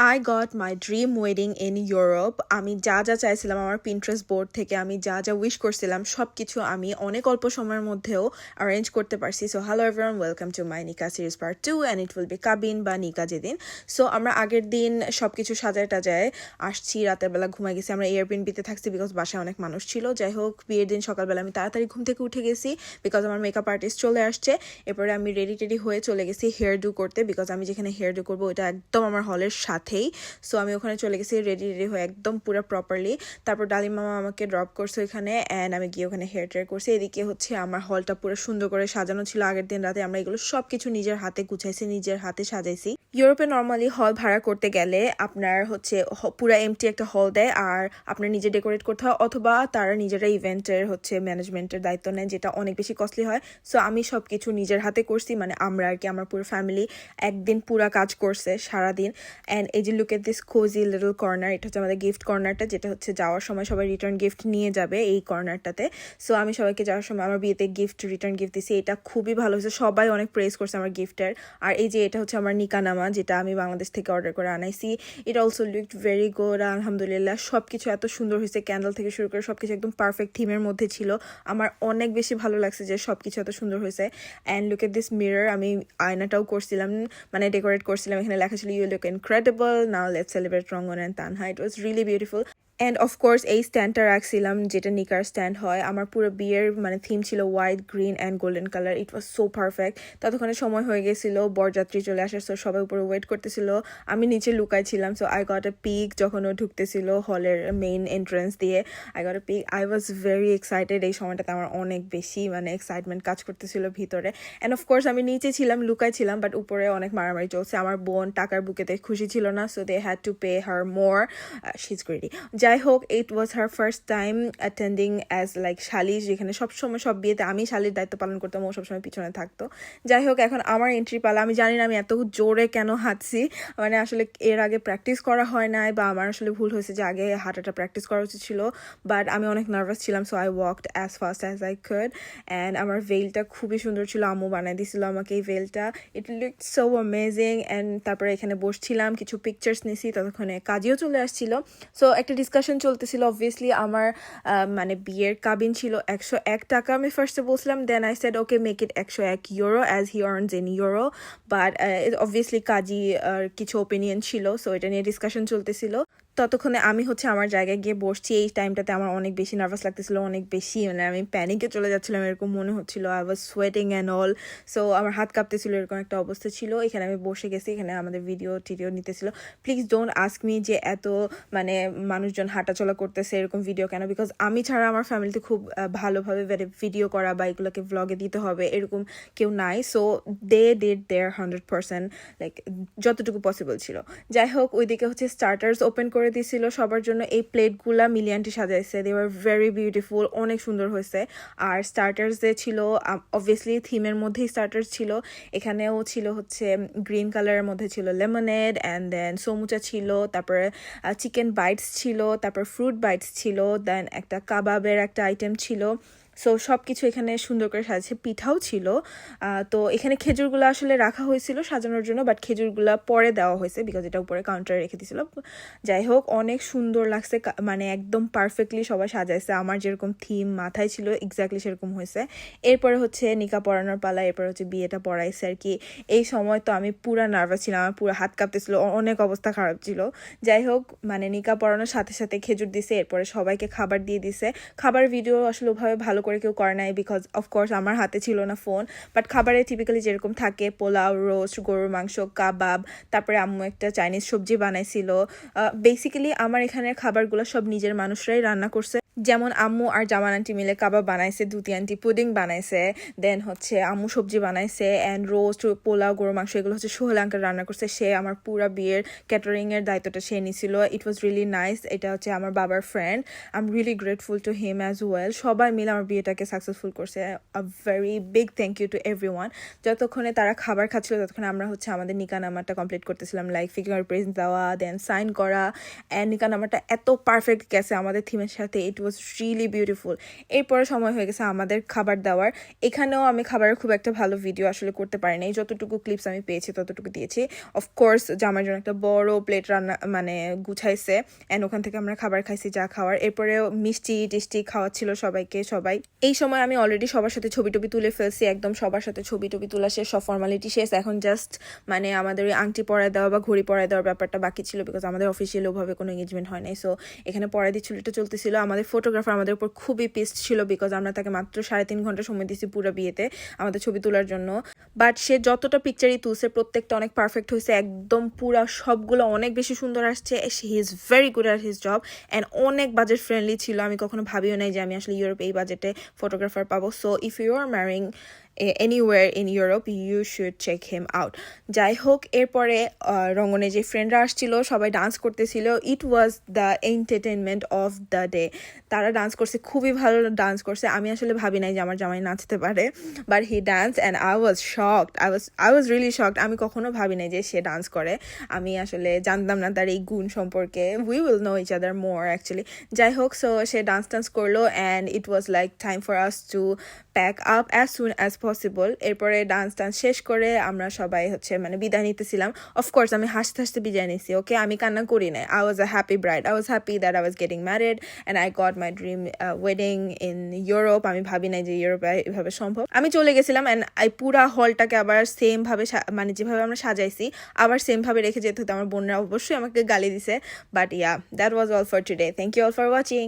I got my dream wedding in Europe. আমি যা যা চাইছিলাম আমার Pinterest board থেকে আমি যা যা উইশ করছিলাম সবকিছু আমি অনেক অল্প সময়ের মধ্যেও অ্যারেঞ্জ করতে পারছি। So hello everyone, welcome to my নিকা series part 2 and it will be কাবিন বা নিকা যেদিন। সো আমরা আগের দিন সবকিছু সাজায় টাজায় আসছি, রাতের বেলা ঘুমাই গেছি। আমরা এয়ারবিএনবিতে থাকছি বিকজ বাসায় অনেক মানুষ ছিল। যাই হোক, বিয়ের দিন সকালবেলা আমি তাড়াতাড়ি ঘুম থেকে উঠে গেছি বিকজ আমার মেকআপ আর্টিস্ট চলে আসছে। এরপরে আমি রেডি টেডি হয়ে চলে গেছি হেয়ার ডু করতে বিকজ আমি যেখানে হেয়ার ডু করবো ওটা একদম আমার হলের সাথেই। সো আমি ওখানে চলে গেছি রেডি রেডি হয়ে একদম পুরো প্রপারলি। তারপর ডালিম মামা আমাকে ড্রপ করছে ওখানে অ্যান্ড আমি গিয়ে ওখানে হেয়ার ট্রাই করছি। এদিকে হচ্ছে আমার হলটা পুরো সুন্দর করে সাজানো ছিল আগের দিন রাতে। আমরা এগুলো সব কিছু নিজের হাতে গুছাইছি, নিজের হাতে সাজাইছি। ইউরোপে নর্মালি হল ভাড়া করতে গেলে আপনার হচ্ছে পুরো এমটি একটা হল দেয় আর আপনার নিজে ডেকোরেট করতে হয়, অথবা তারা নিজেরা ইভেন্টের হচ্ছে ম্যানেজমেন্টের দায়িত্ব নেয়, যেটা অনেক বেশি কস্টলি হয়। সো আমি সব কিছু নিজের হাতে করছি, মানে আমরা আর কি, আমার পুরো ফ্যামিলি একদিন পুরা কাজ করছে সারাদিন। অ্যান্ড এই যে look at this cosy little corner, এটা হচ্ছে আমাদের গিফট কর্নারটা, যেটা হচ্ছে যাওয়ার সময় সবাই রিটার্ন গিফট নিয়ে যাবে এই কর্নারটাতে। সো আমি সবাইকে যাওয়ার সময় আমার বিয়েতে রিটার্ন গিফট দিছি। এটা খুবই ভালো হয়েছে, সবাই অনেক প্রেজ করছে আমার গিফটের। আর এই যে এটা হচ্ছে আমার নিকানামা, যেটা আমি বাংলাদেশ থেকে অর্ডার করে আনাইছি। It also looked very good, আলহামদুলিল্লাহ। সব কিছু এত সুন্দর হয়েছে, ক্যান্ডেল থেকে শুরু করে সব কিছু একদম পারফেক্ট থিমের মধ্যে ছিল। আমার অনেক বেশি ভালো লাগছে যে সব কিছু এত সুন্দর হয়েছে। And look at this mirror, আমি আয়নাটাও করছিলাম, মানে ডেকোরেট করছিলাম। এখানে লেখা ছিল you look incredible, now let's celebrate Rangan and Tanha. It was really beautiful. And of course এই স্ট্যান্ডটা রাখছিলাম, যেটা নিকার স্ট্যান্ড হয়। আমার পুরো বিয়ের মানে থিম ছিল white, green and golden colour. It was so perfect. ততক্ষণে সময় হয়ে গেছিল বরযাত্রী চলে আসার, সো সবাই উপরে ওয়েট করতেছিল। আমি নিচে লুকাইছিলাম। So I got a pic যখন ও ঢুকতেছিল হলের মেইন এন্ট্রেন্স দিয়ে। I got a pic. I was very excited. এই সময়টাতে আমার অনেক বেশি মানে এক্সাইটমেন্ট কাজ করতেছিল ভিতরে। অ্যান্ড অফকোর্স আমি নিচে ছিলাম, লুকাইছিলাম, বাট উপরে অনেক মারামারি চলছে। আমার বোন টাকার বুকেতে খুশি ছিল না, so they had to pay her more. She is greedy. যাই হোক, it was her first time attending as like শালিশ, যেখানে সবসময় সব বিয়েতে আমি শালির দায়িত্ব পালন করতাম, ও সবসময় পিছনে থাকতো। যাই হোক, এখন আমার এন্ট্রি পালা। আমি জানি না আমি এত জোরে কেন হাঁটছি, মানে আসলে এর আগে প্র্যাকটিস করা হয় নাই, বা আমার আসলে ভুল হয়েছে যে আগে হাঁটাটা প্র্যাকটিস করা উচিত ছিল। বাট আমি অনেক নার্ভাস ছিলাম, so I walked as fast as I could. And আমার ভেলটা খুবই সুন্দর ছিল, আম্মু বানাই দিছিল আমাকে এই ভেলটা। It look so amazing. And তারপরে এখানে বসছিলাম, কিছু পিকচার্স নিছি, ততক্ষণে কাজেও চলে আসছিল। সো একটা ডিসকাশন চলতেছিল। অবভিয়াসলি আমার মানে বিয়ের কাবিন ছিল 101 টাকা, আমি ফার্স্টে বলছিলাম। Then I said okay make it 101 euro as he earns in euro. But obviously কাজী কিছু ওপিনিয়ন ছিল, সো এটা নিয়ে ডিসকাশন চলতেছিল। ততক্ষণে আমি হচ্ছে আমার জায়গায় গিয়ে বসছি। এই টাইমটাতে আমার অনেক বেশি নার্ভাস লাগতেছিল, অনেক বেশি, মানে আমি প্যানিকে চলে যাচ্ছিলাম এরকম মনে হচ্ছিল। I was sweating and all. So আমার হাত কাঁপতেছিল, এরকম একটা অবস্থা ছিল। এখানে আমি বসে গেছি, এখানে আমাদের ভিডিও টিডিও নিতেছিল। প্লিজ ডোন্ট আস্ক মি যে এত মানে মানুষজন হাঁটাচলা করতেছে এরকম ভিডিও কেন, বিকজ আমি ছাড়া আমার ফ্যামিলিতে খুব ভালোভাবে ভিডিও করা বা এগুলোকে ভ্লগে দিতে হবে এরকম কেউ নাই। So they did their 100%, like যতটুকু পসিবল ছিল। যাই হোক, ওইদিকে হচ্ছে স্টার্টার্স ওপেন করে দিয়েছিল সবার জন্য। এই প্লেটগুলা মিলিয়ানটি সাজাইছে, দে ওয়ার ভেরি বিউটিফুল, অনেক সুন্দর হয়েছে। আর স্টার্টার্স যে ছিল অবভিয়াসলি থিমের মধ্যেই স্টার্টার্স ছিল। এখানেও ছিল হচ্ছে গ্রিন কালারের মধ্যে ছিল লেমনেড, অ্যান্ড দেন সমুচা ছিল, তারপরে চিকেন বাইটস ছিল, তারপর ফ্রুট বাইটস ছিল, দেন একটা কাবাবের একটা আইটেম ছিল। সো সব কিছু এখানে সুন্দর করে সাজাচ্ছে, পিঠাও ছিল। তো এখানে খেজুরগুলো আসলে রাখা হয়েছিল সাজানোর জন্য, বাট খেজুরগুলো পরে দেওয়া হয়েছে বিকজ এটা উপরে কাউন্টারে রেখে দিয়েছিল। যাই হোক, অনেক সুন্দর লাগছে, মানে একদম পারফেক্টলি সবাই সাজাইছে। আমার যেরকম থিম মাথায় ছিল এক্স্যাক্টলি সেরকম হয়েছে। এরপরে হচ্ছে নিকা পরানোর পালা, এরপর হচ্ছে বিয়েটা পড়াইছে আর কি। এই সময় তো আমি পুরা নার্ভাস ছিলাম, আমার পুরো হাত কাঁপতেছিল, অনেক অবস্থা খারাপ ছিল। যাই হোক, মানে নিকা পরানোর সাথে সাথে খেজুর দিছে, এরপরে সবাইকে খাবার দিয়ে দিছে। খাবার ভিডিও আসলে ওভাবে ভালো করে কেউ করে নাই বিকজ অফকোর্স আমার হাতে ছিল না ফোন। বাট খাবারে টিপিক্যালি যেরকম থাকে, পোলাও, রোস্ট, গরুর মাংস, কাবাব, তারপরে আম্মু একটা চাইনিজ সবজি বানাইছিল। বেসিক্যালি আমার এখানের খাবারগুলো সব নিজের মানুষরাই রান্না করছে। যেমন আম্মু আর জামান আন্টি মিলে কাবাব বানাইছে, দুতি আন্টি পুডিং বানাইছে, দেন হচ্ছে আম্মু সবজি বানাইছে, অ্যান্ড রোস্ট, পোলাও, গরুর মাংস এগুলো হচ্ছে সোহেল আঙ্কেল রান্না করছে। সে আমার পুরা বিয়ের ক্যাটারিংয়ের দায়িত্বটা সে নিছিল। It was really nice. এটা হচ্ছে আমার বাবার friend, I am really grateful to him as well. সবাই মিলে আমার বিয়েটাকে সাকসেসফুল করছে। A very big thank you to everyone. যতক্ষণে তারা খাবার খাচ্ছিল ততক্ষণে আমরা হচ্ছে আমাদের নিকানামাটা কমপ্লিট করতেছিলাম, লাইক ফিঙ্গার প্রিন্ট দেওয়া, দেন সাইন করা। অ্যান্ড নিকানামাটা এত পারফেক্ট গেছে আমাদের থিমের সাথে, ইট ওয়াজ ওয়াজ রিয়েলি বিউটিফুল। এরপরে সময় হয়ে গেছে আমাদের খাবার দাওয়ার। এখানেও আমি খাবারের খুব একটা ভালো ভিডিও আসলে করতে পারি নাই, যতটুকু ক্লিপস আমি পেয়েছি ততটুকু দিয়েছি। অফকোর্স জামার জন্য একটা বড় প্লেট রান্না মানে গুছাইছে, অ্যান্ড ওখান থেকে আমরা খাবার খাইছি যা খাওয়ার। এরপরে মিষ্টি টিষ্টি খাওয়াচ্ছিল সবাইকে। সবাই এই সময় আমি অলরেডি সবার সাথে ছবি টবি তুলে ফেলছি, একদম সবার সাথে ছবি টবি তোলা শেষ, সব ফর্মালিটি শেষ। এখন জাস্ট মানে আমাদের ওই আংটি পরায় দেওয়া বা ঘড়ি পরায় দেওয়ার ব্যাপারটা বাকি ছিল, বিকজ আমাদের অফিসিয়াল ওভাবে কোনো এঙ্গেজমেন্ট হয় নাই। সো এখানে পরায় দিচ্ছিল, এটা চলতেছিল। আমাদের ফটোগ্রাফার আমাদের উপর খুবই পিসড ছিল, বিকজ আমরা তাকে মাত্র 3.5 ঘন্টা সময় দিয়েছি পুরো বিয়েতে আমাদের ছবি তোলার জন্য। বাট সে যতটা পিকচারই তুলছে প্রত্যেকটা অনেক পারফেক্ট হয়েছে, একদম পুরা সবগুলো অনেক বেশি সুন্দর আসছে। He is very good at his job and অনেক বাজেট ফ্রেন্ডলি ছিল। আমি কখনো ভাবিও নাই যে আমি আসলে ইউরোপে এই বাজেটে ফটোগ্রাফার পাবো। So if you are marrying anywhere in Europe you should check him out. যাই হোক, এরপরে রঙ্গনে যে ফ্রেন্ডরা আসছিল সবাই ডান্স করতেছিল। It was the entertainment of the day. তারা ডান্স করছে, খুবই ভালো ডান্স করছে। আমি আসলে ভাবি নাই যে আমার জামাই নাচতে পারে, but he dance and I was shocked. I was really shocked. আমি কখনো ভাবি নাই যে সে ডান্স করে। আমি আসলে জানতাম না তার এই গুণ সম্পর্কে। We will know each other more actually. যাই হোক, সো সে ডান্স করলো and it was like time for us to pack up as soon as possible. এরপরে ডান্স শেষ করে আমরা সবাই হচ্ছে মানে বিদায় নিতেছিলাম। অফকোর্স আমি হাসতে হাসতে বিদায় নিছি, ওকে, আমি কান্না করি নাই। I was a happy bride. I was happy that I was getting married and I got my dream wedding in Europe. আমি ভাবি নাই যে ইউরোপে এভাবে সম্ভব। আমি চলে গেছিলাম অ্যান্ড এই পুরা হলটাকে আবার সেম ভাবে মানে যেভাবে আমরা সাজাইছি আবার সেম ভাবে রেখে যেতে হতো। আমার বোনরা অবশ্যই আমাকে গালি দিছে। But yeah, that was all for today. Thank you all for watching.